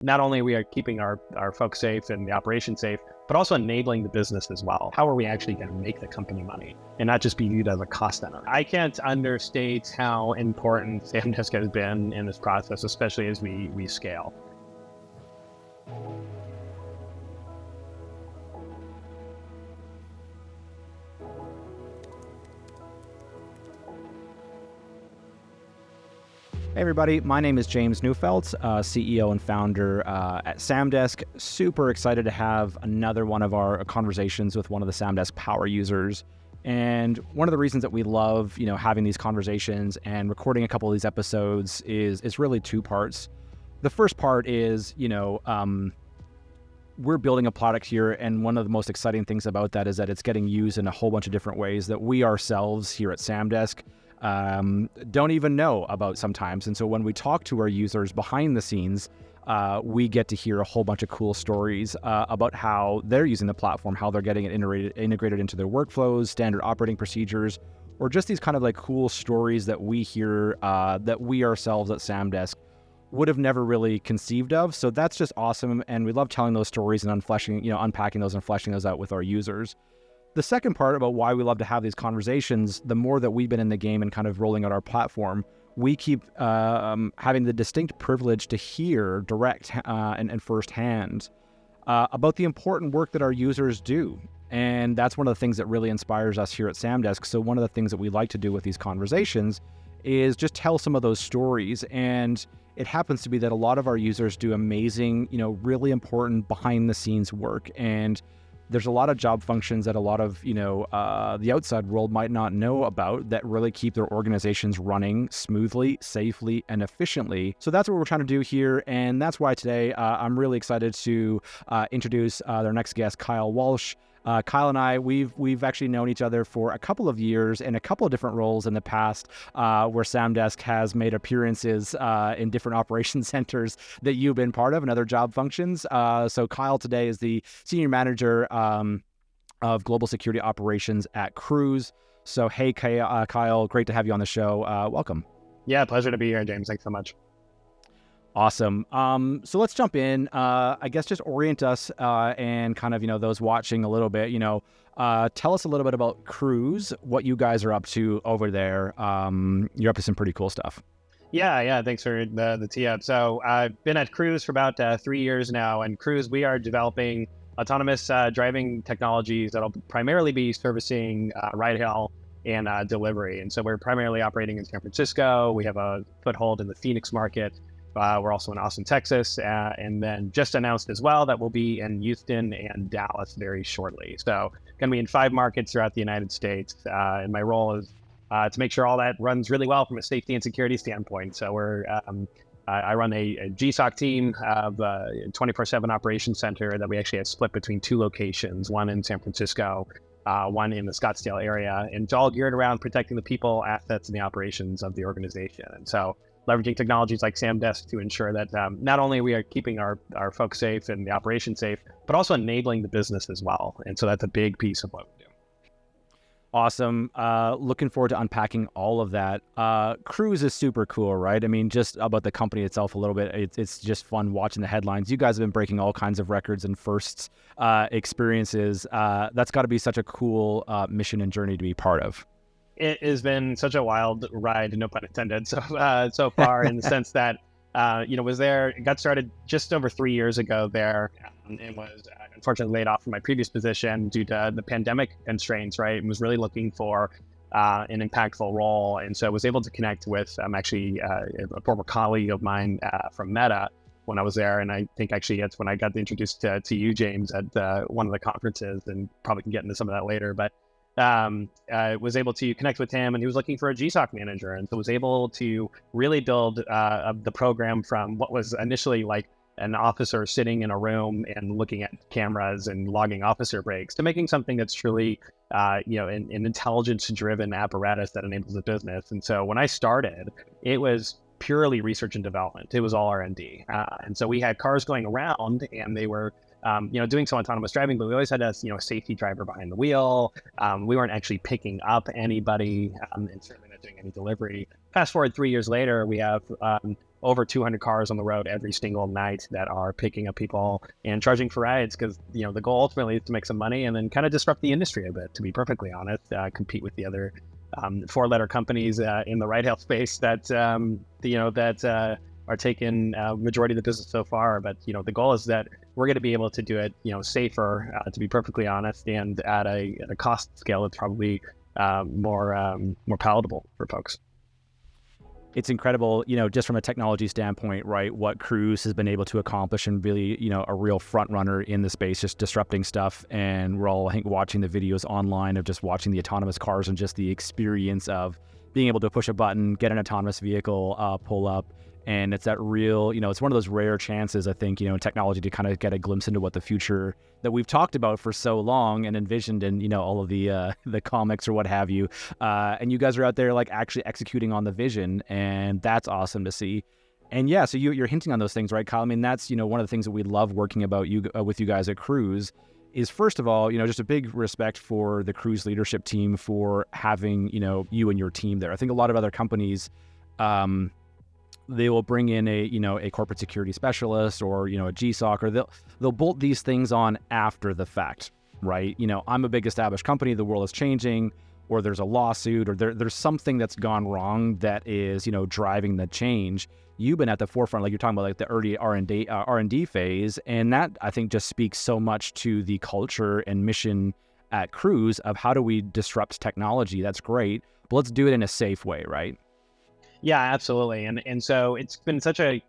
Not only we are keeping our folks safe and the operation safe, but also enabling the business as well. How are we actually going to make the company money and not just be viewed as a cost center? I can't understate how important Samdesk has been in this process, especially as we scale. Hey everybody, my name is James Neufeld, CEO and founder at Samdesk. Super excited to have another one of our conversations with one of the Samdesk power users. And one of the reasons that we love, having these conversations and recording a couple of these episodes is really two parts. The first part is, we're building a product here, and one of the most exciting things about that is that it's getting used in a whole bunch of different ways that we ourselves here at Samdesk don't even know about sometimes. And so when we talk to our users behind the scenes, we get to hear a whole bunch of cool stories about how they're using the platform, how they're getting it integrated into their workflows, standard operating procedures, or just these kind of like cool stories that we hear that we ourselves at Samdesk would have never really conceived of. So that's just awesome. And we love telling those stories and unpacking those and fleshing those out with our users. The second part about why we love to have these conversations, the more that we've been in the game and kind of rolling out our platform, we keep having the distinct privilege to hear direct and firsthand about the important work that our users do. And that's one of the things that really inspires us here at Samdesk. So one of the things that we like to do with these conversations is just tell some of those stories. And it happens to be that a lot of our users do amazing, really important behind the scenes work. And there's a lot of job functions that a lot of, the outside world might not know about that really keep their organizations running smoothly, safely, and efficiently. So that's what we're trying to do here. And that's why today I'm really excited to introduce our next guest, Kyle Walsh. Kyle and I, we've actually known each other for a couple of years in a couple of different roles in the past, where Samdesk has made appearances in different operation centers that you've been part of and other job functions. So Kyle today is the senior manager of global security operations at Cruise. So hey, Kyle, great to have you on the show. Welcome. Yeah, pleasure to be here, James. Thanks so much. Awesome. So let's jump in. I guess just orient us and kind of, those watching a little bit, tell us a little bit about Cruise, what you guys are up to over there. You're up to some pretty cool stuff. Yeah. Thanks for the tee up. So I've been at Cruise for about 3 years now. And Cruise, we are developing autonomous driving technologies that'll primarily be servicing ride-hail and delivery. And so we're primarily operating in San Francisco. We have a foothold in the Phoenix market. We're also in Austin, Texas, and then just announced as well that we'll be in Houston and Dallas very shortly. So going to be in 5 markets throughout the United States. And my role is to make sure all that runs really well from a safety and security standpoint. So I run a GSOC team of a 24/7 operations center that we actually have split between 2 locations, one in San Francisco, one in the Scottsdale area, and it's all geared around protecting the people, assets, and the operations of the organization. And so leveraging technologies like Samdesk to ensure that not only we are keeping our folks safe and the operation safe, but also enabling the business as well. And so that's a big piece of what we do. Awesome. Looking forward to unpacking all of that. Cruise is super cool, right? I mean, just about the company itself a little bit, it's just fun watching the headlines. You guys have been breaking all kinds of records and firsts experiences. That's got to be such a cool mission and journey to be part of. It has been such a wild ride, no pun intended, so far in the sense that, got started just over 3 years ago there, and was unfortunately laid off from my previous position due to the pandemic constraints, right? And was really looking for an impactful role. And so I was able to connect with actually a former colleague of mine from Meta when I was there. And I think actually that's when I got introduced to you, James, at one of the conferences, and probably can get into some of that later. But I was able to connect with him, and he was looking for a GSOC manager, and so was able to really build the program from what was initially like an officer sitting in a room and looking at cameras and logging officer breaks to making something that's truly an intelligence-driven apparatus that enables the business. And so when I started, it was purely research and development. It was all R&D, and so we had cars going around, and they were doing some autonomous driving, but we always had a safety driver behind the wheel. We weren't actually picking up anybody, and certainly not doing any delivery. Fast forward 3 years later, we have over 200 cars on the road every single night that are picking up people and charging for rides, because the goal ultimately is to make some money and then kind of disrupt the industry a bit, to be perfectly honest, compete with the other four-letter companies in the ride hail space that are taking majority of the business so far. But the goal is that we're going to be able to do it safer, to be perfectly honest, and at a cost scale that's probably more palatable for folks. It's incredible, just from a technology standpoint, right? What Cruise has been able to accomplish and really, a real front runner in the space, just disrupting stuff. And we're all, I think, watching the videos online of just watching the autonomous cars and just the experience of being able to push a button, get an autonomous vehicle, pull up. And it's that real, it's one of those rare chances, I think, in technology to kind of get a glimpse into what the future that we've talked about for so long and envisioned in, all of the comics or what have you. And you guys are out there like actually executing on the vision, and that's awesome to see. And yeah, so you're hinting on those things, right, Kyle? I mean, that's, one of the things that we love working with you guys at Cruise is, first of all, just a big respect for the Cruise leadership team for having, you and your team there. I think a lot of other companies, they will bring in a corporate security specialist or, a GSOC, or they'll bolt these things on after the fact, right? I'm a big established company, the world is changing, or there's a lawsuit, or there's something that's gone wrong that is, driving the change. You've been at the forefront, like you're talking about, like the early R&D phase, and that I think just speaks so much to the culture and mission at Cruise of how do we disrupt technology. That's great, but let's do it in a safe way, right? Yeah, absolutely. And so it's been such a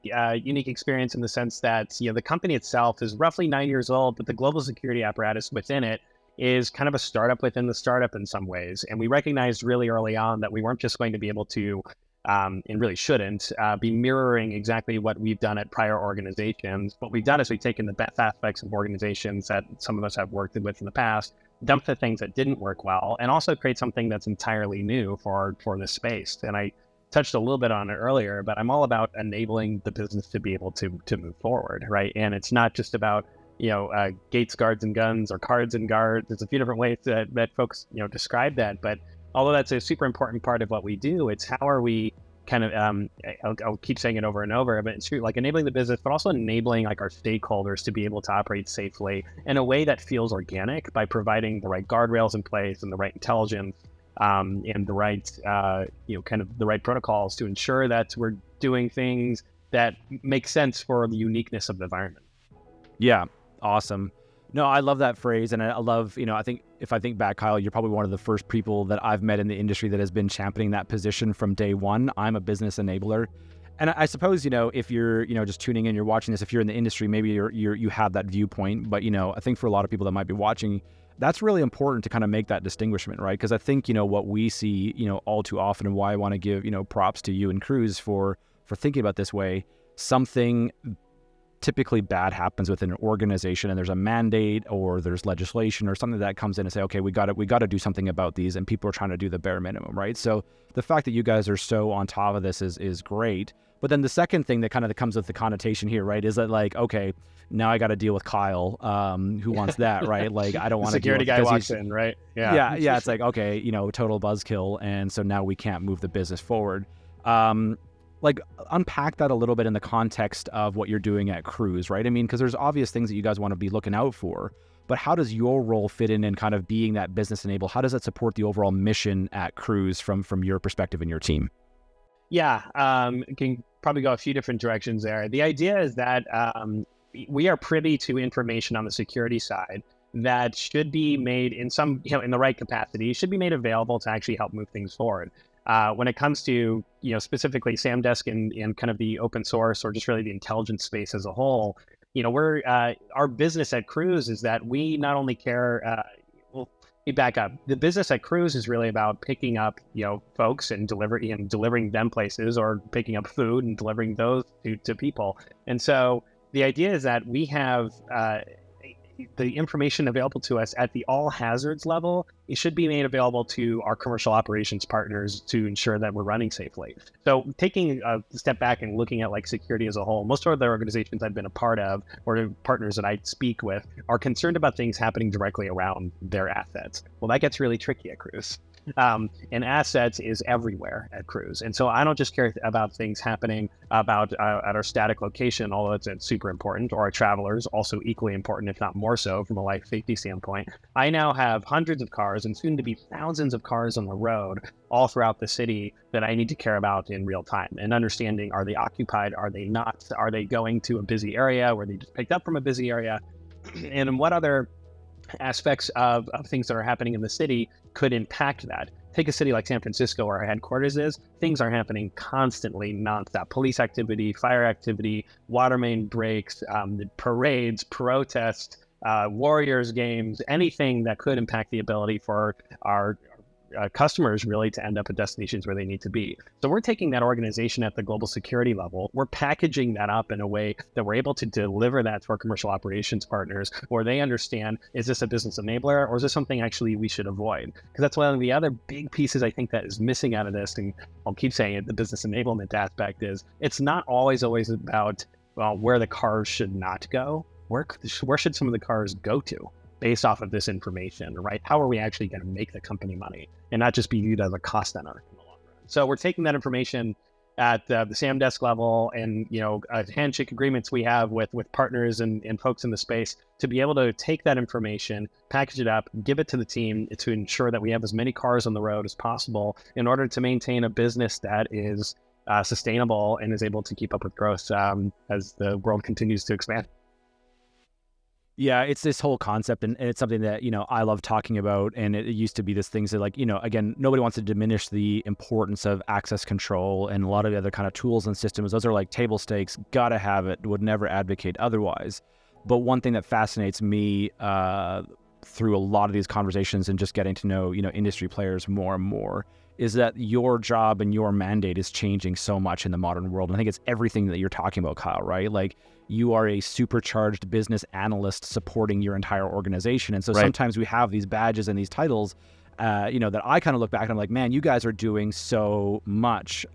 unique experience in the sense that, the company itself is roughly 9 years old, but the global security apparatus within it is kind of a startup within the startup in some ways. And we recognized really early on that we weren't just going to be able to, and really shouldn't, be mirroring exactly what we've done at prior organizations. What we've done is we've taken the best aspects of organizations that some of us have worked with in the past, dumped the things that didn't work well, and also create something that's entirely new for this space. And I touched a little bit on it earlier, but I'm all about enabling the business to be able to move forward, right? And it's not just about gates, guards, and guns, or cards and guards. There's a few different ways that folks describe that, but although that's a super important part of what we do, it's how are we kind of I'll keep saying it over and over, but it's true, like enabling the business, but also enabling like our stakeholders to be able to operate safely in a way that feels organic by providing the right guardrails in place and the right intelligence, and the right, kind of the right protocols to ensure that we're doing things that make sense for the uniqueness of the environment. Yeah, awesome. No, I love that phrase, and I love, I think if I think back, Kyle, you're probably one of the first people that I've met in the industry that has been championing that position from day one. I'm a business enabler. And I suppose, if you're, just tuning in, you're watching this, if you're in the industry, maybe you have that viewpoint. But, I think for a lot of people that might be watching, that's really important to kind of make that distinguishment, right? Because I think, what we see, all too often, and why I want to give, props to you and Cruise for thinking about this way. Something typically bad happens within an organization, and there's a mandate or there's legislation or something that comes in and say, okay, we got to do something about these, and people are trying to do the bare minimum, right? So the fact that you guys are so on top of this is great. But then the second thing that kind of comes with the connotation here, right, is that like, okay, now I got to deal with Kyle, who wants that, right? Like, I don't want to. Security guy walks in, right? Yeah. It's like, okay, total buzzkill, and so now we can't move the business forward. Like, unpack that a little bit in the context of what you're doing at Cruise, right? I mean, because there's obvious things that you guys want to be looking out for, but how does your role fit in kind of being that business enabler? How does that support the overall mission at Cruise from your perspective and your team? Yeah, can probably go a few different directions there. The idea is that we are privy to information on the security side that should be made in some, in the right capacity, should be made available to actually help move things forward. When it comes to, specifically Samdesk and kind of the open source or just really the intelligence space as a whole, we're our business at Cruise is that we not only care. Well, let me back up. The business at Cruise is really about picking up, folks and delivering them places, or picking up food and delivering those to people. And so the idea is that we have the information available to us at the all hazards level. It should be made available to our commercial operations partners to ensure that we're running safely. So taking a step back and looking at like security as a whole, most of the organizations I've been a part of or partners that I speak with are concerned about things happening directly around their assets. Well, that gets really tricky at Cruise. And assets is everywhere at Cruise. And so I don't just care about things happening about at our static location, although it's super important, or our travelers, also equally important, if not more so from a life safety standpoint. I now have hundreds of cars and soon to be thousands of cars on the road all throughout the city that I need to care about in real time and understanding, are they occupied? Are they not? Are they going to a busy area? Were they just picked up from a busy area? And what other aspects of things that are happening in the city could impact that? Take a city like San Francisco, where our headquarters is. Things are happening constantly, nonstop. Police activity, fire activity, water main breaks, parades, protests, Warriors games, anything that could impact the ability for our customers really to end up at destinations where they need to be. So we're taking that organization at the global security level, we're packaging that up in a way that we're able to deliver that to our commercial operations partners, where they understand, is this a business enabler or is this something actually we should avoid? Because that's one of the other big pieces I think that is missing out of this, and I'll keep saying it, the business enablement aspect is, it's not always about, well, where the cars should not go. Where should some of the cars go to based off of this information, right? How are we actually going to make the company money and not just be viewed as a cost center in the long run? So we're taking that information at the Samdesk level and, handshake agreements we have with partners and folks in the space to be able to take that information, package it up, give it to the team to ensure that we have as many cars on the road as possible in order to maintain a business that is sustainable and is able to keep up with growth as the world continues to expand. Yeah, it's this whole concept, and it's something that, I love talking about. And it used to be this thing that, again, nobody wants to diminish the importance of access control and a lot of the other kind of tools and systems. Those are like table stakes, gotta have it, would never advocate otherwise. But one thing that fascinates me through a lot of these conversations and just getting to know, industry players more and more, is that your job and your mandate is changing so much in the modern world. And I think it's everything that you're talking about, Kyle, right? Like, you are a supercharged business analyst supporting your entire organization. And so sometimes we have these badges and these titles, that I kind of look back and I'm like, man, you guys are doing so much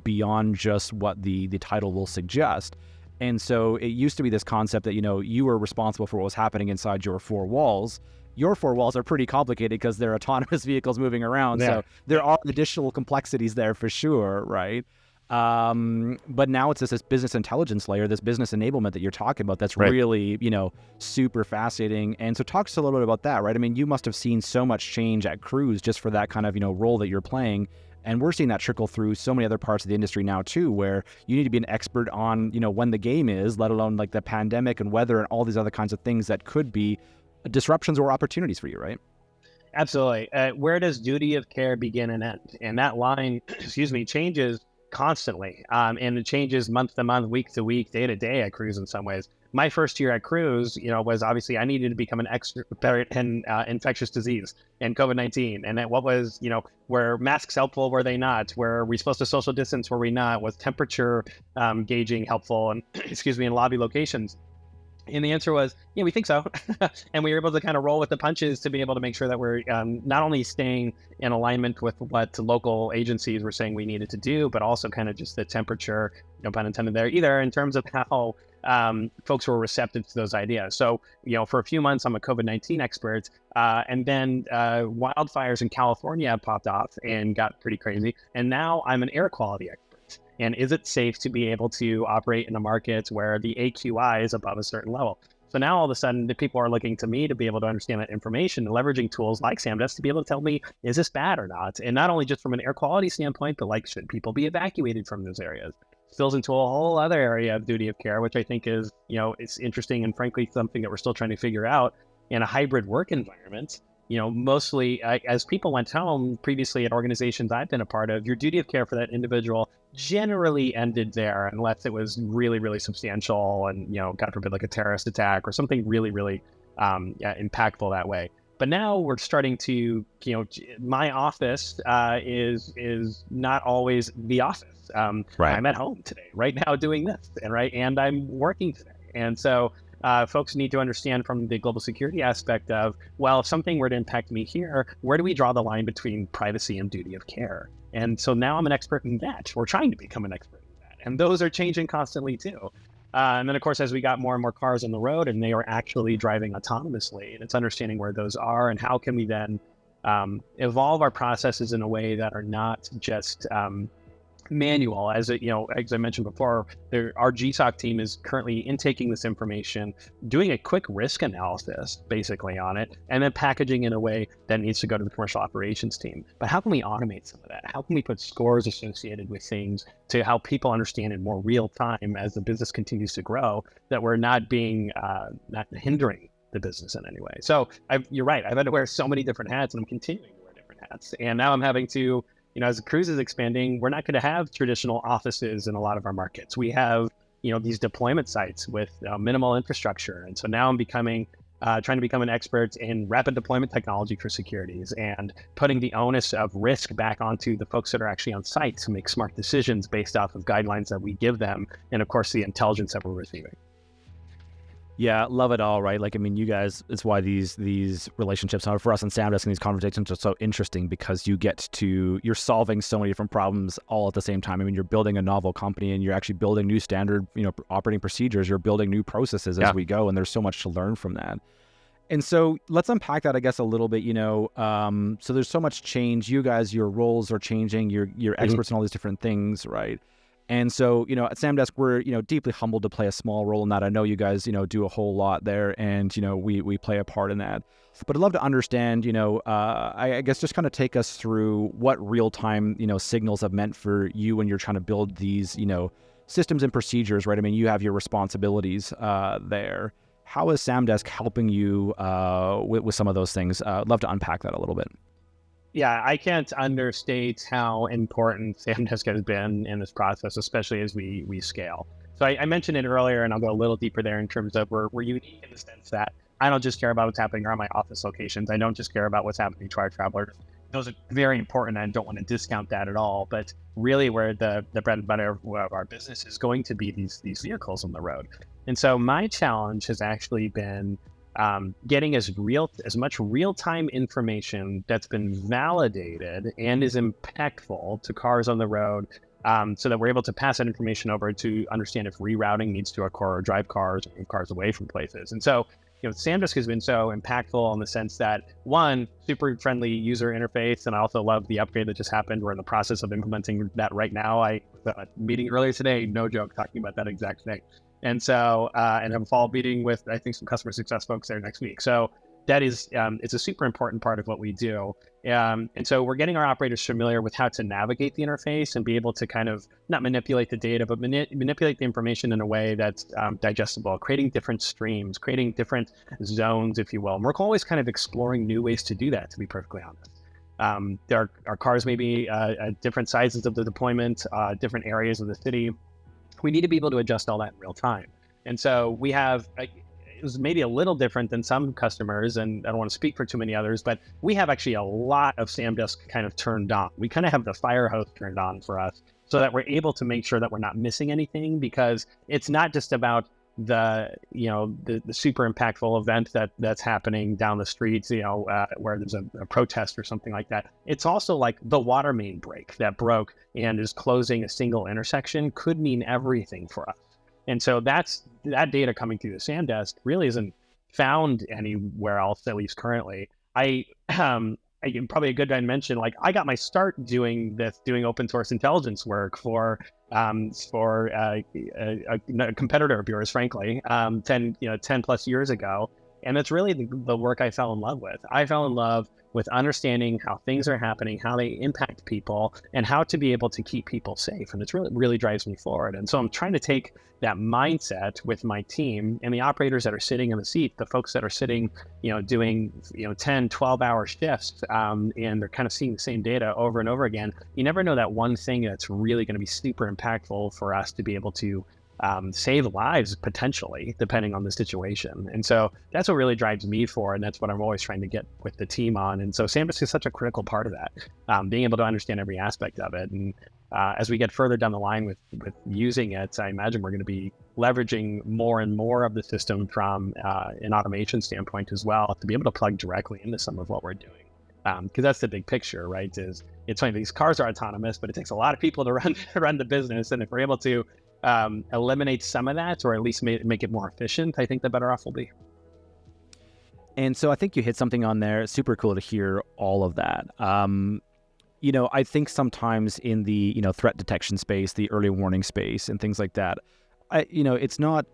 beyond just what the title will suggest. And so it used to be this concept that, you were responsible for what was happening inside your four walls. Your four walls are pretty complicated because they're autonomous vehicles moving around. Yeah. So there are additional complexities there for sure, right? But now it's this business intelligence layer, this business enablement that you're talking about that's really, super fascinating. And so talk to us a little bit about that, right? I mean, you must have seen so much change at Cruise just for that kind of, role that you're playing. And we're seeing that trickle through so many other parts of the industry now too, where you need to be an expert on, when the game is, let alone like the pandemic and weather and all these other kinds of things that could be disruptions or opportunities for you, right? Absolutely. Where does duty of care begin and end? And that line, changes constantly. And it changes month to month, week to week, day to day at Cruise in some ways. My first year at Cruise, was obviously I needed to become an expert in infectious disease and COVID-19. And what was, were masks helpful? Were they not? Were we supposed to social distance? Were we not? Was temperature gauging helpful? And in lobby locations? And the answer was, yeah, we think so. And we were able to kind of roll with the punches to be able to make sure that we're not only staying in alignment with what local agencies were saying we needed to do, but also kind of just the temperature, no pun intended there either, in terms of how folks were receptive to those ideas. So, for a few months, I'm a COVID-19 expert. And then wildfires in California popped off and got pretty crazy. And now I'm an air quality expert. And is it safe to be able to operate in a market where the AQI is above a certain level? So now all of a sudden, the people are looking to me to be able to understand that information and leveraging tools like Samdesk to be able to tell me, is this bad or not? And not only just from an air quality standpoint, but like, should people be evacuated from those areas? Spills into a whole other area of duty of care, which I think is, it's interesting and frankly, something that we're still trying to figure out in a hybrid work environment. Mostly as people went home previously at organizations I've been a part of, your duty of care for that individual generally ended there unless it was really, really substantial and, God forbid, like a terrorist attack or something really, really impactful that way. But now we're starting to, my office is not always the office. I'm at home today, right now doing this, and I'm working today. And so folks need to understand from the global security aspect of, well, if something were to impact me here, where do we draw the line between privacy and duty of care? And so now I'm an expert in that. We're trying to become an expert in that. And those are changing constantly too. And then, of course, as we got more and more cars on the road and they are actually driving autonomously, and it's understanding where those are and how can we then evolve our processes in a way that are not just manual. As I mentioned before, our GSOC team is currently intaking this information, doing a quick risk analysis basically on it, and then packaging in a way that needs to go to the commercial operations team. But how can we automate some of that? How can we put scores associated with things to help people understand in more real time as the business continues to grow, that we're not not hindering the business in any way? So you're right. I've had to wear so many different hats, and I'm continuing to wear different hats. And now I'm having to, as the cruise is expanding, we're not going to have traditional offices in a lot of our markets. We have, these deployment sites with minimal infrastructure. And so now I'm trying to become an expert in rapid deployment technology for securities and putting the onus of risk back onto the folks that are actually on site to make smart decisions based off of guidelines that we give them. And of course, the intelligence that we're receiving. Yeah, love it all, right? Like, I mean, you guys, it's why these relationships are for us in Samdesk, and these conversations are so interesting, because you're solving so many different problems all at the same time. I mean, you're building a novel company, and you're actually building new standard, operating procedures. You're building new processes as we go, and there's so much to learn from that. And so let's unpack that, I guess, a little bit. So there's so much change. You guys, your roles are changing. You're experts in all these different things, right? And so, at Samdesk, we're, deeply humbled to play a small role in that. I know you guys, do a whole lot there, and, we play a part in that. But I'd love to understand, I guess just kind of take us through what real-time, signals have meant for you when you're trying to build these, systems and procedures, right? I mean, you have your responsibilities there. How is Samdesk helping you with some of those things? I'd love to unpack that a little bit. Yeah, I can't understate how important Samdesk has been in this process, especially as we scale. So I mentioned it earlier, and I'll go a little deeper there in terms of we're unique in the sense that I don't just care about what's happening around my office locations. I don't just care about what's happening to our travelers. Those are very important, and I don't want to discount that at all. But really, where the bread and butter of our business is going to be these vehicles on the road. And so my challenge has actually been getting as much real-time information that's been validated and is impactful to cars on the road, so that we're able to pass that information over to understand if rerouting needs to occur, or drive cars or move cars away from places. And so, Samdesk has been so impactful in the sense that, one, super friendly user interface, and I also love the upgrade that just happened. We're in the process of implementing that right now. I was at a meeting earlier today, no joke, talking about that exact thing. And so, and have a follow-up meeting with, I think, some customer success folks there next week. So that is, it's a super important part of what we do. And so we're getting our operators familiar with how to navigate the interface and be able to kind of not manipulate the data, but manipulate the information in a way that's digestible, creating different streams, creating different zones, if you will. And we're always kind of exploring new ways to do that, to be perfectly honest. Our cars may be at different sizes of the deployment, different areas of the city. We need to be able to adjust all that in real time. And so we have, it was maybe a little different than some customers, and I don't want to speak for too many others, but we have actually a lot of Samdesk kind of turned on. We kind of have the fire hose turned on for us so that we're able to make sure that we're not missing anything, because it's not just about the super impactful event that's happening down the streets, where there's a protest or something like that. It's also like the water main break that broke and is closing a single intersection could mean everything for us. And so that data coming through the Samdesk really isn't found anywhere else, at least currently. I probably a good guy to mention, like, I got my start doing open source intelligence work for a competitor of yours, frankly, 10 plus years ago. And it's really the work I fell in love with. I fell in love with understanding how things are happening, how they impact people, and how to be able to keep people safe. And it's really drives me forward. And so I'm trying to take that mindset with my team and the operators that are sitting in the seat, the folks that are sitting, doing, 10, 12-hour shifts, and they're kind of seeing the same data over and over again. You never know that one thing that's really going to be super impactful for us to be able to save lives potentially, depending on the situation. And so that's what really drives me forward, and that's what I'm always trying to get with the team on. And so Samdesk is such a critical part of that, being able to understand every aspect of it. And as we get further down the line with using it, I imagine we're going to be leveraging more and more of the system from an automation standpoint as well, to be able to plug directly into some of what we're doing. Because that's the big picture, right? It's funny, these cars are autonomous, but it takes a lot of people to run the business. And if we're able to eliminate some of that, or at least make it more efficient, I think the better off we'll be. And so I think you hit something on there. Super cool to hear all of that. I think sometimes in the, threat detection space, the early warning space and things like that, it's not,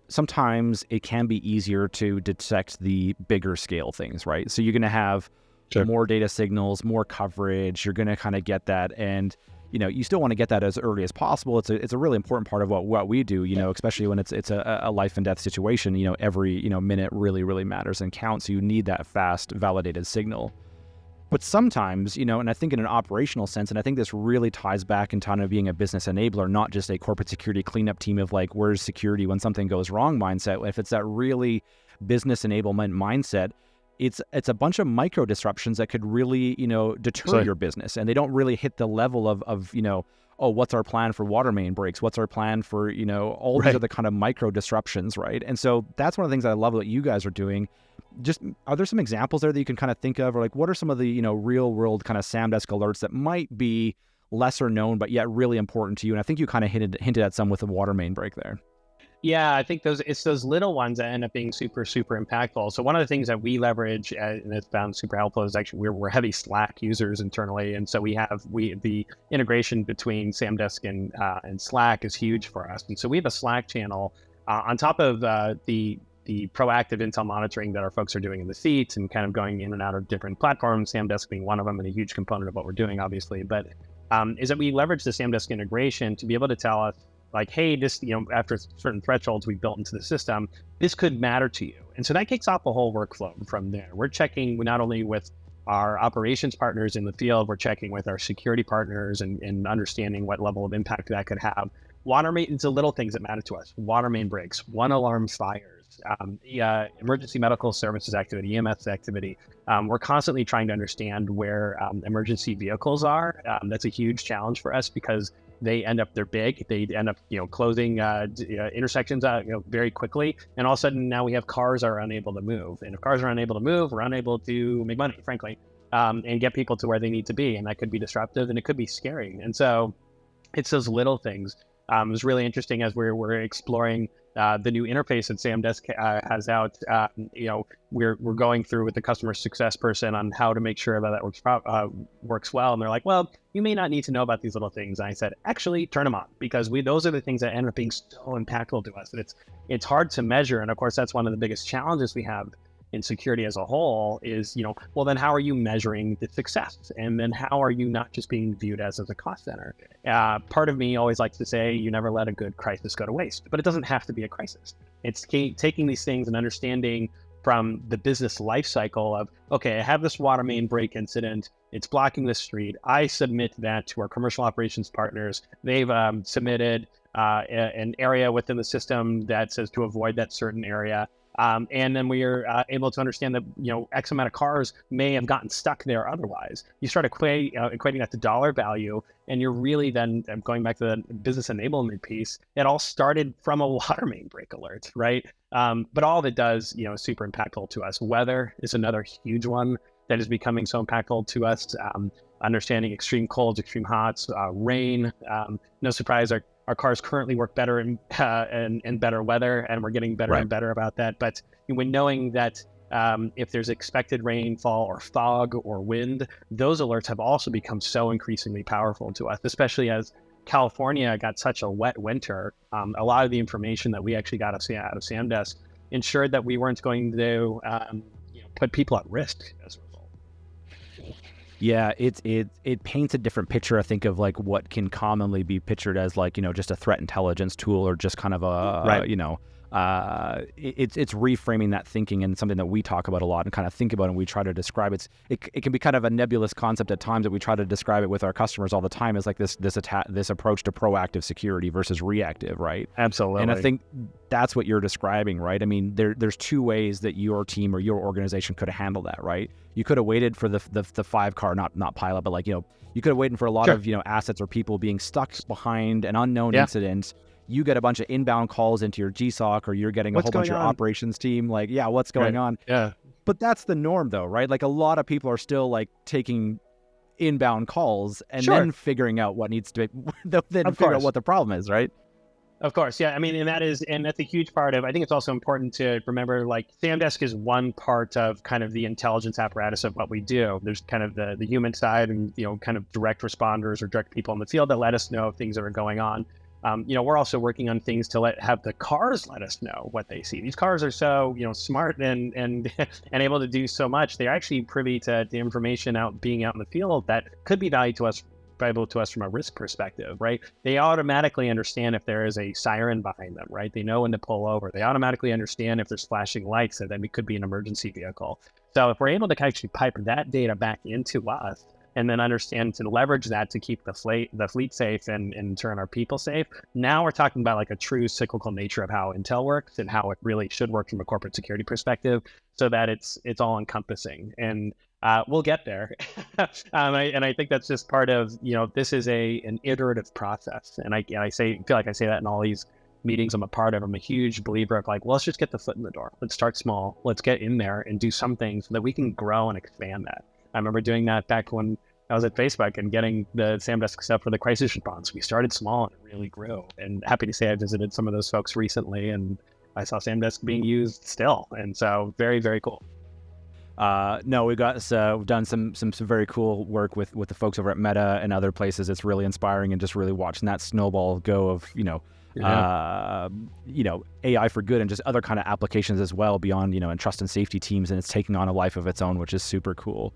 sometimes it can be easier to detect the bigger scale things, right? So you're going to have more data signals, more coverage. You're going to kind of get that. And, you still want to get that as early as possible. It's a really important part of what we do, especially when it's a life and death situation. Every, minute really, really matters and counts. So you need that fast validated signal. But sometimes, and I think in an operational sense, and I think this really ties back into kind of being a business enabler, not just a corporate security cleanup team of like, where's security when something goes wrong mindset. If it's that really business enablement mindset, it's a bunch of micro disruptions that could really, deter your business. And they don't really hit the level of oh, what's our plan for water main breaks? What's our plan for, all these other kind of micro disruptions, right? And so that's one of the things I love that you guys are doing. Just, are there some examples there that you can kind of think of, or like, what are some of the, real world kind of Samdesk alerts that might be lesser known, but yet really important to you? And I think you kind of hinted at some with the water main break there. Yeah, I think it's those little ones that end up being super, super impactful. So one of the things that we leverage and it's found super helpful is actually we're heavy Slack users internally. And so the integration between Samdesk and Slack is huge for us. And so we have a Slack channel on top of the proactive intel monitoring that our folks are doing in the seats and kind of going in and out of different platforms, Samdesk being one of them and a huge component of what we're doing, obviously. But is that we leverage the Samdesk integration to be able to tell us, like, hey, this, after certain thresholds we built into the system, this could matter to you. And so that kicks off the whole workflow from there. We're checking not only with our operations partners in the field, we're checking with our security partners and understanding what level of impact that could have. Water main, it's the little things that matter to us. Water main breaks, one alarm fires, emergency medical services activity, EMS activity. We're constantly trying to understand where emergency vehicles are. That's a huge challenge for us because they're big. They end up, closing intersections very quickly. And all of a sudden now we have cars are unable to move. And if cars are unable to move, we're unable to make money, frankly, and get people to where they need to be. And that could be disruptive and it could be scary. And so it's those little things. It was really interesting as we're exploring the new interface that Samdesk has out. We're going through with the customer success person on how to make sure that works well. And they're like, well, you may not need to know about these little things. And I said, actually, turn them on, because those are the things that end up being so impactful to us. And it's hard to measure. And of course, that's one of the biggest challenges we have in security as a whole is, well, then how are you measuring the success? And then how are you not just being viewed as a cost center? Part of me always likes to say, you never let a good crisis go to waste, but it doesn't have to be a crisis. It's taking these things and understanding from the business life cycle of, okay, I have this water main break incident. It's blocking the street. I submit that to our commercial operations partners. They've submitted an area within the system that says to avoid that certain area. And then we are able to understand that, X amount of cars may have gotten stuck there otherwise. You start equating that to dollar value, and you're really then going back to the business enablement piece. It all started from a water main break alert, right? But all of it does, is super impactful to us. Weather is another huge one that is becoming so impactful to us. Understanding extreme colds, extreme hots, rain. No surprise, our cars currently work better in better weather, and we're getting better and better about that. But when knowing that if there's expected rainfall or fog or wind, those alerts have also become so increasingly powerful to us, especially as California got such a wet winter. A lot of the information that we actually got out of Samdesk ensured that we weren't going to put people at risk as a result. Yeah, it paints a different picture, I think, of like what can commonly be pictured as like, just a threat intelligence tool or just kind of it's reframing that thinking, and something that we talk about a lot and kind of think about and we try to describe. It can be kind of a nebulous concept at times that we try to describe it with our customers all the time as like this approach to proactive security versus reactive, right? Absolutely. And I think that's what you're describing, right? I mean, there's two ways that your team or your organization could have handled that, right? You could have waited for the 5-car, not pilot, but you could have waited for a lot of assets or people being stuck behind an unknown incident. You get a bunch of inbound calls into your GSOC, or you're getting a whole bunch of operations team what's going on? Yeah. But that's the norm though, right? Like a lot of people are still taking inbound calls and then figuring out what needs to be, then figure out what the problem is, right? Of course, yeah. I mean, and that's a huge part of. I think it's also important to remember, like, Samdesk is one part of kind of the intelligence apparatus of what we do. There's kind of the human side, and kind of direct responders or direct people in the field that let us know things that are going on. We're also working on things to have the cars let us know what they see. These cars are so smart and and able to do so much. They're actually privy to the information being out in the field that could be valuable to us from a risk perspective, right? They automatically understand if there is a siren behind them, right? They know when to pull over. They automatically understand if there's flashing lights, that then it could be an emergency vehicle. So if we're able to actually pipe that data back into us and then understand to leverage that to keep the fleet safe and in turn our people safe, now we're talking about like a true cyclical nature of how Intel works and how it really should work from a corporate security perspective, so that it's all encompassing. And we'll get there. I think that's just part of, this is an iterative process. And I feel like I say that in all these meetings I'm a part of. I'm a huge believer of like, well, let's just get the foot in the door. Let's start small. Let's get in there and do some things so that we can grow and expand that. I remember doing that back when I was at Facebook and getting the Samdesk stuff for the crisis response. We started small and it really grew. And happy to say I visited some of those folks recently and I saw Samdesk being used still. And so very, very cool. No, we've done some very cool work with the folks over at Meta and other places. It's really inspiring, and just really watching that snowball go of AI for good and just other kind of applications as well beyond and trust and safety teams, and it's taking on a life of its own, which is super cool.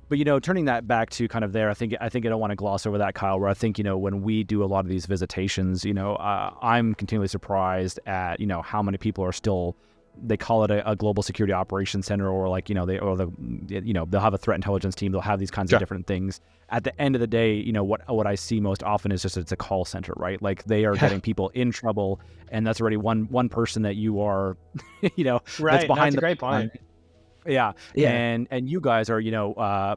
But turning that back to kind of there, I think I don't want to gloss over that, Kyle. Where I think when we do a lot of these visitations, I'm continually surprised at how many people are still. They call it a global security operations center, or like they'll have a threat intelligence team. They'll have these kinds of different things. At the end of the day, what I see most often is just it's a call center, right? Like they are getting people in trouble, and that's already one person that you are, right. That's behind that's a great point. Yeah. And you guys are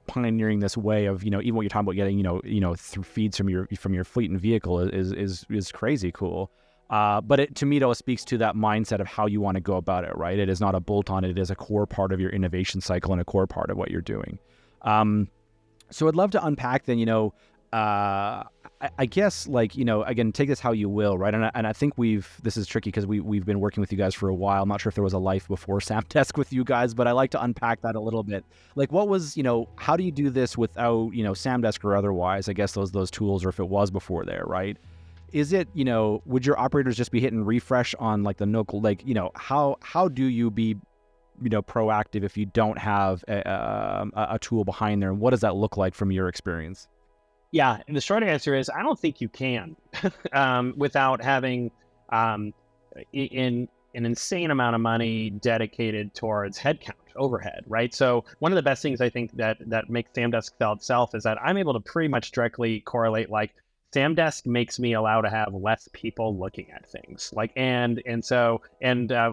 pioneering this way of even what you're talking about getting through feeds from your fleet and vehicle is crazy cool. But to me, it always speaks to that mindset of how you want to go about it, right? It is not a bolt-on. It is a core part of your innovation cycle and a core part of what you're doing. So I'd love to unpack then, I guess again, take this how you will, right? And I think this is tricky because we've been working with you guys for a while. I'm not sure if there was a life before Samdesk with you guys, but I like to unpack that a little bit. Like what was, how do you do this without, Samdesk or otherwise, I guess those tools, or if it was before there, right? Is it, would your operators just be hitting refresh on like the local, how do you be, proactive if you don't have a tool behind there? And what does that look like from your experience? Yeah. And the short answer is, I don't think you can, without having an insane amount of money dedicated towards headcount overhead, right? So one of the best things I think that makes Samdesk sell itself is that I'm able to pretty much directly correlate, like, Samdesk makes me allow to have less people looking at things, and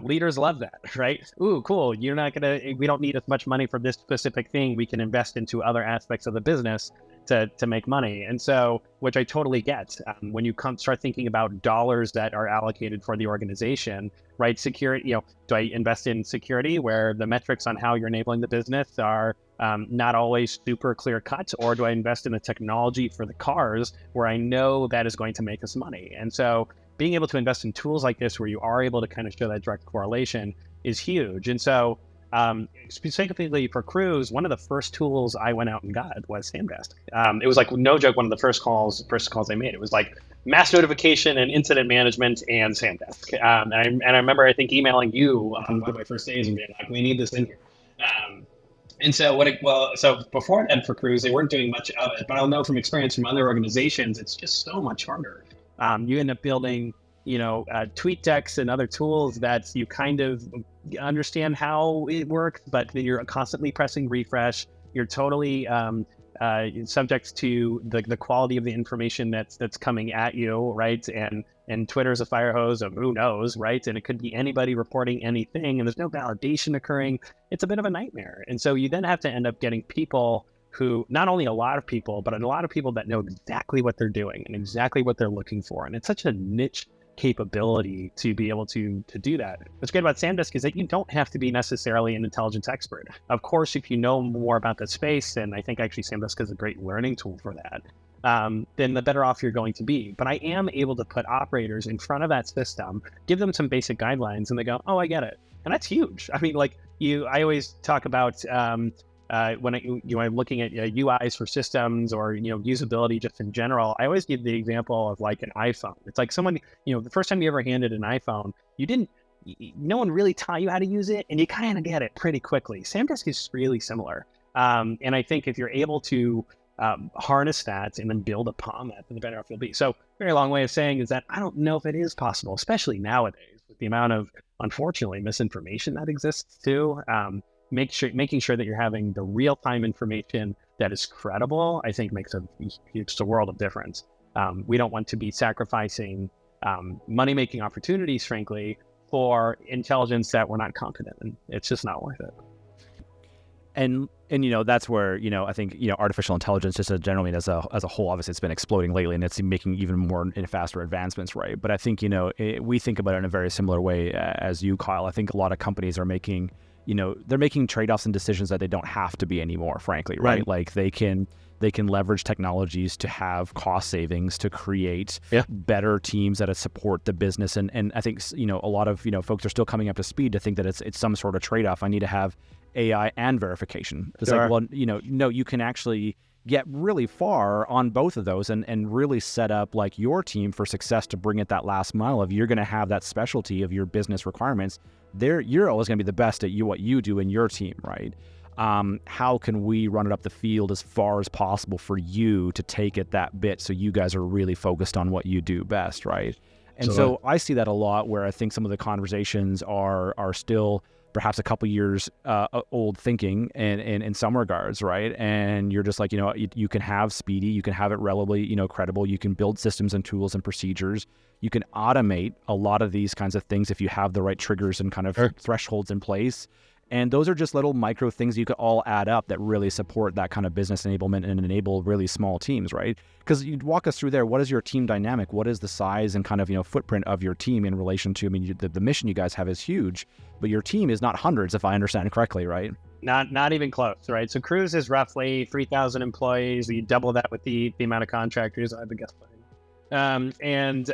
leaders love that, right? Ooh, cool. We don't need as much money for this specific thing. We can invest into other aspects of the business to make money. And so, which I totally get. When you start thinking about dollars that are allocated for the organization, right? Security, do I invest in security where the metrics on how you're enabling the business are not always super clear cut, or do I invest in the technology for the cars where I know that is going to make us money? And so being able to invest in tools like this where you are able to kind of show that direct correlation is huge. And so specifically for crews, one of the first tools I went out and got was Samdesk. It was like, no joke, one of the first calls I made. It was like mass notification and incident management and Samdesk. And I remember, I think, emailing you on one of my first days and being like, we need this in here. And so so before that for crews, they weren't doing much of it, but I'll know from experience from other organizations, it's just so much harder. You end up building, tweet decks and other tools that you kind of understand how it works, but you're constantly pressing refresh. You're totally subject to the quality of the information that's coming at you, right? And Twitter's a fire hose of who knows, right? And it could be anybody reporting anything, and there's no validation occurring. It's a bit of a nightmare. And so you then have to end up getting people who, not only a lot of people, but a lot of people that know exactly what they're doing and exactly what they're looking for. And it's such a niche capability to be able to do that. What's great about Samdesk is that you don't have to be necessarily an intelligence expert. Of course, if you know more about the space, and I think actually Samdesk is a great learning tool for that. then the better off you're going to be. But I am able to put operators in front of that system, give them some basic guidelines, and they go, oh, I get it. And that's huge. I mean, like I always talk about when I'm looking at UIs for systems or usability just in general. I always give the example of like an iPhone. It's like someone, the first time you ever handed an iPhone, no one really taught you how to use it, and you kind of get it pretty quickly. Samdesk is really similar, and I think if you're able to harness that and then build upon that, then the better off you'll be. So, very long way of saying is that I don't know if it is possible, especially nowadays with the amount of, unfortunately, misinformation that exists too. Making sure that you're having the real-time information that is credible, I think makes just a world of difference. We don't want to be sacrificing money-making opportunities, frankly, for intelligence that we're not confident in. It's just not worth it. And that's where I think artificial intelligence just generally as a whole, obviously it's been exploding lately, and it's making even more and faster advancements, right? But I think we think about it in a very similar way as you, Kyle. I think a lot of companies are making they're making trade-offs and decisions that they don't have to be anymore, frankly, right? Like they can leverage technologies to have cost savings, to create better teams that support the business. And I think, a lot of, folks are still coming up to speed to think that it's some sort of trade-off. I need to have AI and verification. It's like, well, no, you can actually get really far on both of those and really set up like your team for success to bring it that last mile of you're going to have that specialty of your business requirements. You're always going to be the best at what you do in your team, right? How can we run it up the field as far as possible for you to take it that bit so you guys are really focused on what you do best, right? And so I see that a lot where I think some of the conversations are still perhaps a couple years old thinking in some regards, right? And you're just like, you can have speedy, you can have it relatively, credible, you can build systems and tools and procedures, you can automate a lot of these kinds of things if you have the right triggers and kind of thresholds in place. And those are just little micro things you could all add up that really support that kind of business enablement and enable really small teams, right? Because you'd walk us through there. What is your team dynamic? What is the size and kind of, footprint of your team in relation to, the mission you guys have is huge, but your team is not hundreds, if I understand correctly, right? Not even close, right? So Cruise is roughly 3,000 employees. You double that with the amount of contractors, I would guess. And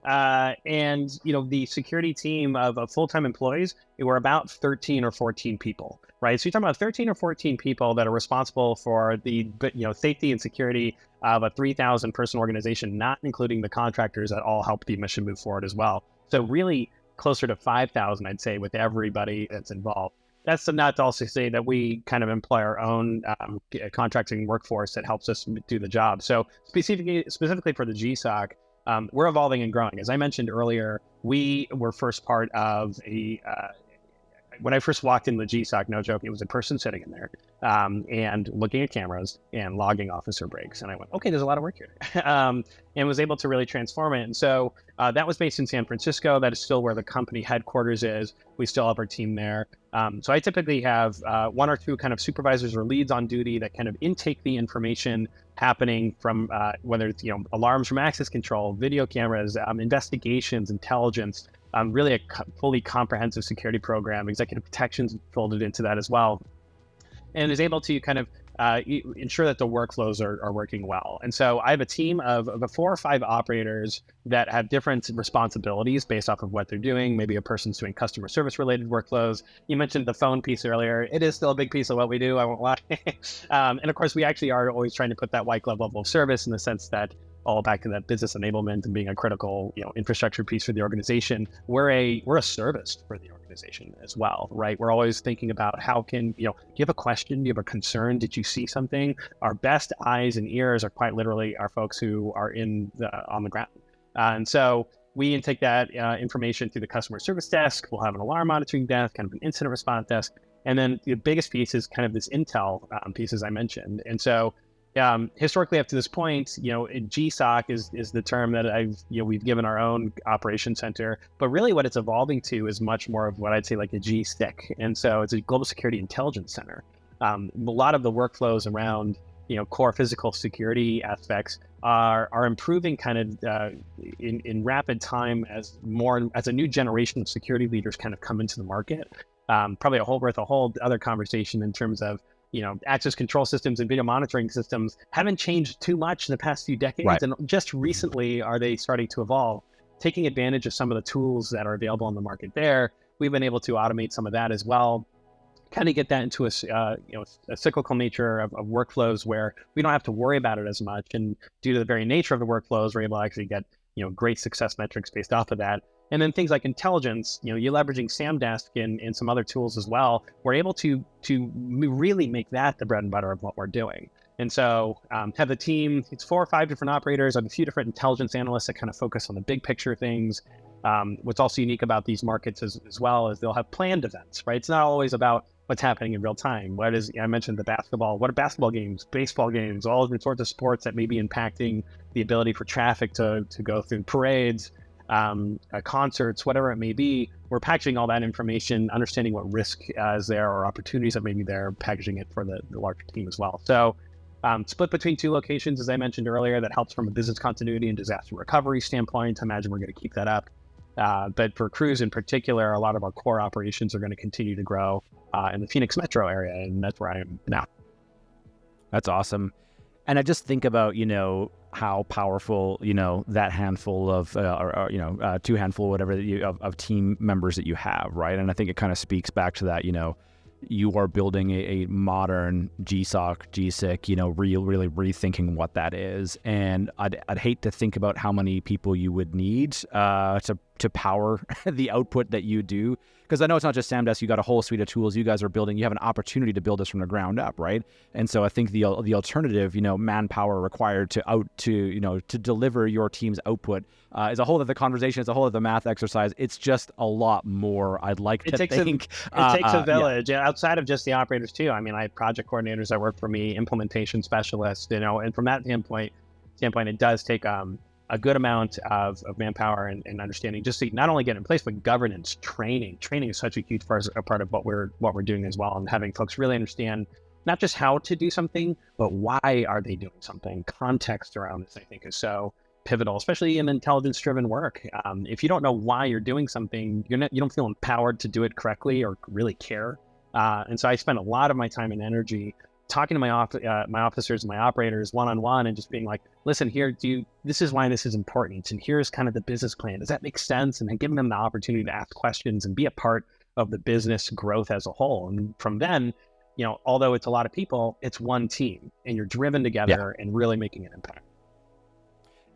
the security team of full-time employees, we're about 13 or 14 people, right? So you're talking about 13 or 14 people that are responsible for the safety and security of a 3,000 person organization, not including the contractors that all help the mission move forward as well. So really closer to 5,000, I'd say, with everybody that's involved. That's not to also say that we kind of employ our own contracting workforce that helps us do the job. So specifically for the GSOC, we're evolving and growing. As I mentioned earlier, we were first part of when I first walked in the GSOC, no joke, it was a person sitting in there and looking at cameras and logging officer breaks. And I went, okay, there's a lot of work here, and was able to really transform it. And so that was based in San Francisco. That is still where the company headquarters is. We still have our team there. So I typically have one or two kind of supervisors or leads on duty that kind of intake the information happening from whether it's alarms from access control, video cameras, investigations, intelligence, really a fully comprehensive security program, executive protections folded into that as well, and is able to kind of ensure that the workflows are working well. And so I have a team of 4 or 5 operators that have different responsibilities based off of what they're doing. Maybe a person's doing customer service related workflows. You mentioned the phone piece earlier. It is still a big piece of what we do, I won't lie. And of course, we actually are always trying to put that white glove level of service in the sense that all back to that business enablement and being a critical, infrastructure piece for the organization. We're a service for the organization as well, right? We're always thinking about how can, do you have a question? Do you have a concern? Did you see something? Our best eyes and ears are quite literally our folks who are on the ground. And so we intake that information through the customer service desk. We'll have an alarm monitoring desk, kind of an incident response desk. And then the biggest piece is kind of this intel piece, as I mentioned. And so historically, up to this point, GSOC is the term that we've given our own operation center, but really what it's evolving to is much more of what I'd say like a GSTIC. And so it's a global security intelligence center. A lot of the workflows around, core physical security aspects are improving kind of in rapid time as a new generation of security leaders kind of come into the market. Probably a whole other conversation in terms of access control systems and video monitoring systems haven't changed too much in the past few decades. Right. And just recently are they starting to evolve, taking advantage of some of the tools that are available on the market there. We've been able to automate some of that as well, kind of get that into a cyclical nature of workflows where we don't have to worry about it as much. And due to the very nature of the workflows, we're able to actually get, great success metrics based off of that. And then things like intelligence, you're leveraging Samdesk and some other tools as well. We're able to really make that the bread and butter of what we're doing. And so have the team, it's 4 or 5 different operators. I have a few different intelligence analysts that kind of focus on the big picture things. What's also unique about these markets as well is they'll have planned events, right? It's not always about what's happening in real time. I mentioned the basketball, what are basketball games, baseball games, all different sorts of sports that may be impacting the ability for traffic to go through parades, concerts, whatever it may be. We're packaging all that information, understanding what risk is there or opportunities that may be there, packaging it for the larger team as well. So split between 2 locations, as I mentioned earlier, that helps from a business continuity and disaster recovery standpoint. I imagine we're going to keep that up. But for Cruise in particular, a lot of our core operations are going to continue to grow in the Phoenix metro area, and that's where I am now. That's awesome. And I just think about, how powerful, that handful of, 2 handful, whatever, of team members that you have, right? And I think it kind of speaks back to that, you are building a modern GSOC, GSIC, really rethinking what that is. And I'd hate to think about how many people you would need to power the output that you do. Because I know it's not just Samdesk, you got a whole suite of tools you guys are building. You have an opportunity to build this from the ground up, right? And so I think the alternative, manpower required to deliver your team's output is a whole other conversation. It's a whole other math exercise. It's just a lot more. I'd like to think. It takes a village, outside of just the operators too. I mean, I have project coordinators that work for me, implementation specialists, and from that standpoint, it does take a good amount of manpower and understanding just to not only get in place, but governance, training. Training is such a huge part of what we're doing as well, and having folks really understand not just how to do something, but why are they doing something. Context around this, I think, is so pivotal, especially in intelligence-driven work. If you don't know why you're doing something, you don't feel empowered to do it correctly or really care. And so I spend a lot of my time and energy talking to my officers and my operators one-on-one and just being like, listen, this is why this is important. And here's kind of the business plan. Does that make sense? And then giving them the opportunity to ask questions and be a part of the business growth as a whole. And from then, although it's a lot of people, it's one team and you're driven together and really making an impact.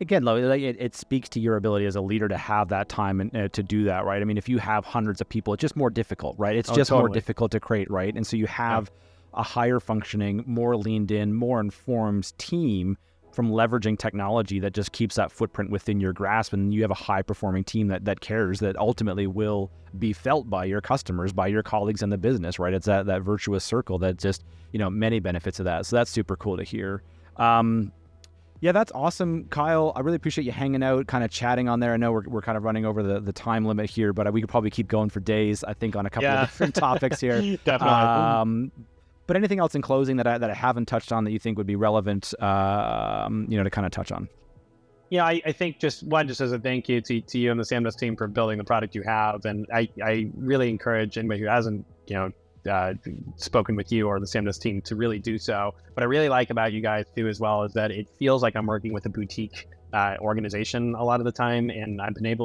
Again, it speaks to your ability as a leader to have that time and to do that, right? I mean, if you have hundreds of people, it's just more difficult, right? It's just more difficult to create, right? And so you have a higher functioning, more leaned in, more informed team from leveraging technology that just keeps that footprint within your grasp. And you have a high performing team that cares, that ultimately will be felt by your customers, by your colleagues in the business, right? It's that virtuous circle that just, many benefits of that. So that's super cool to hear. Yeah, that's awesome, Kyle. I really appreciate you hanging out, kind of chatting on there. I know we're kind of running over the time limit here, but we could probably keep going for days, I think, on a couple of different topics here. Definitely. But anything else in closing that I haven't touched on that you think would be relevant, to kind of touch on? Yeah, I think just as a thank you to you and the Samdesk team for building the product you have. And I really encourage anybody who hasn't, spoken with you or the Samdesk team to really do so. What I really like about you guys too as well is that it feels like I'm working with a boutique organization a lot of the time. And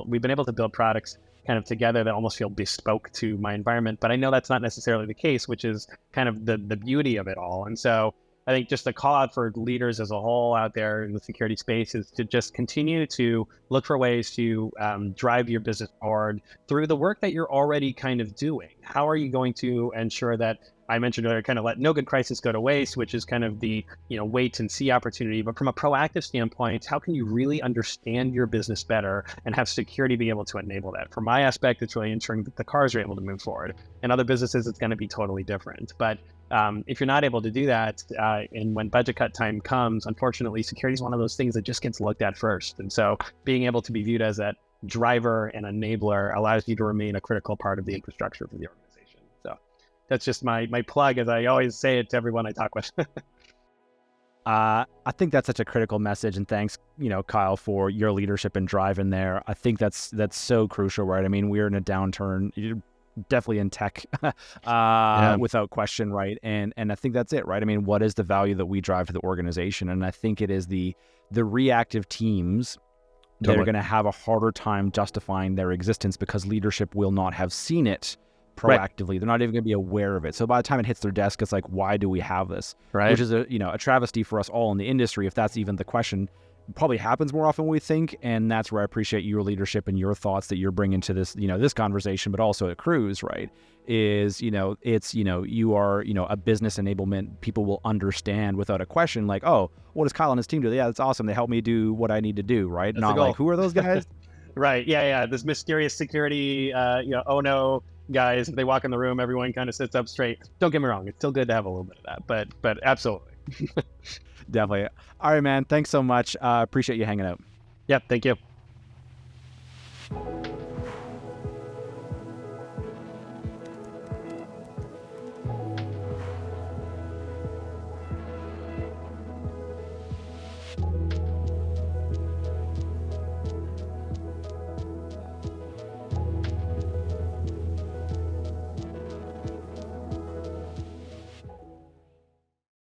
we've been able to build products kind of together that almost feel bespoke to my environment. But I know that's not necessarily the case, which is kind of the beauty of it all. And so I think just a call out for leaders as a whole out there in the security space is to just continue to look for ways to drive your business forward through the work that you're already kind of doing. How are you going to ensure that, I mentioned earlier, kind of let no good crisis go to waste, which is kind of the, wait and see opportunity. But from a proactive standpoint, how can you really understand your business better and have security be able to enable that? From my aspect, it's really ensuring that the cars are able to move forward. In other businesses, it's going to be totally different. But if you're not able to do that, and when budget cut time comes, unfortunately, security is one of those things that just gets looked at first. And so being able to be viewed as that driver and enabler allows you to remain a critical part of the infrastructure for the organization. So that's just my plug, as I always say it to everyone I talk with. I think that's such a critical message, and thanks, Kyle, for your leadership and drive in there. I think that's so crucial, right? I mean, we're in a downturn. definitely in tech, without question, right? And I think that's it, right? I mean, what is the value that we drive to the organization? And I think it is the reactive teams that are going to have a harder time justifying their existence because leadership will not have seen it proactively. Right. They're not even going to be aware of it. So by the time it hits their desk, it's like, why do we have this? Right. Which is a travesty for us all in the industry, if that's even the question. It probably happens more often than we think, and that's where I appreciate your leadership and your thoughts that you're bringing to this, this conversation, but also at Cruise, right? Is, it's, you are, a business enablement. People will understand without a question, like, oh, what does Kyle and his team do? Yeah, that's awesome. They help me do what I need to do, right? That's not like, who are those guys? Right. Yeah. This mysterious security, oh no, guys. If they walk in the room, everyone kind of sits up straight. Don't get me wrong. It's still good to have a little bit of that, but absolutely. Definitely. All right, man. Thanks so much. Appreciate you hanging out. Yep. Thank you.